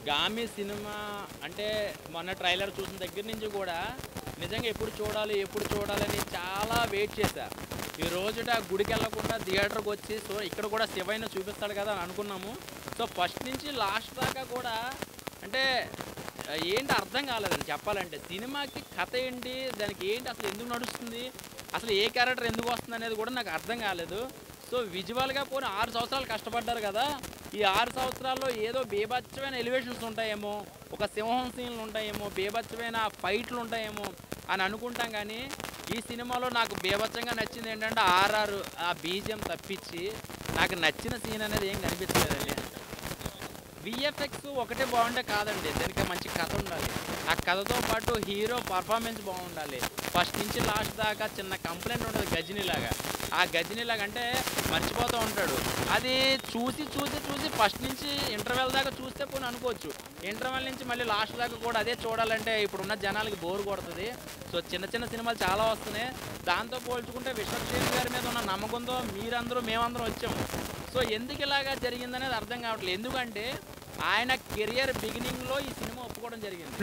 'Gaami' cinema అంటే మొన్న trailer చూసిన దగ్గర నుంచి కూడా నిజంగా ఎప్పుడు చూడాలి, ఎప్పుడు చూడాలని చాలా వెయిట్ చేశా. ఈ రోజుట గుడికెళ్ళకుండా థియేటర్‌కొచ్చి ఇక్కడ కూడా శివయ్యను చూపిస్తాడు కదా అని అనుకున్నాము. సో, ఫస్ట్ నుంచి లాస్ట్ దాకా కూడా అంటే ఏంటి అర్థం కాలేదండి చెప్పాలంటే. సినిమాకి కథ ఏంటి? దానికి ఏంటి అసలు ఎందుకు నడుస్తుంది? అసలు ఏ క్యారెక్టర్ ఎందుకు వస్తుందనేది కూడా నాకు అర్థం కాలేదు. సో, విజువల్‌గా పోనీ 6 సంవత్సరాలు కష్టపడ్డారు కదా! ఈ 6 సంవత్సరాల్లో ఏదో బీభత్సమైన ఎలివేషన్స్ ఉంటాయేమో, ఒక సింహం సీన్‌లు ఉంటాయేమో, బీభత్సమైన ఫైట్‌లు ఉంటాయేమో అని అనుకుంటాం గానీ, ఈ సినిమాలో నాకు బీభత్సంగా నచ్చిందేంటంటే ఆర్ఆర్ ఆ బీజీఎం తప్పించి నాకు నచ్చిన సీన్ అనేది ఏం కనిపించలేదండి. వీఎఫ్ఎక్స్ ఒకటే బాగుంటే కాదండి. దానికి మంచి కథ ఉండాలి. ఆ కథతో పాటు హీరో పర్ఫార్మెన్స్ బాగుండాలి. ఫస్ట్ నుంచి లాస్ట్ దాకా చిన్న కంప్లైంట్ ఉండదు 'గజినీలాగా'. ఆ 'గజినీలాగా' అంటే మర్చిపోతూ ఉంటాడు. అది చూసి ఫస్ట్ నుంచి ఇంటర్వెల్ దాకా చూస్తే పోనీ అనుకోవచ్చు. ఇంటర్వెల్ నుంచి మళ్ళీ లాస్ట్ దాకా కూడా అదే చూడాలంటే ఇప్పుడున్న జనాలకి బోర్ కొడుతది. సో, చిన్న సినిమాలు చాలా వస్తున్నాయి. దాంతో పోల్చుకుంటే 'విశ్వక్ సేన్' గారి మీద ఉన్న నమ్మకంతో మేమందరం వచ్చాము. సో, ఎందుకు ఇలాగా జరిగిందనేది అర్థం కావట్లేదు. ఎందుకంటే ఆయన కెరియర్ బిగినింగ్‌లో ఈ సినిమా ఒప్పుకోవడం జరిగింది.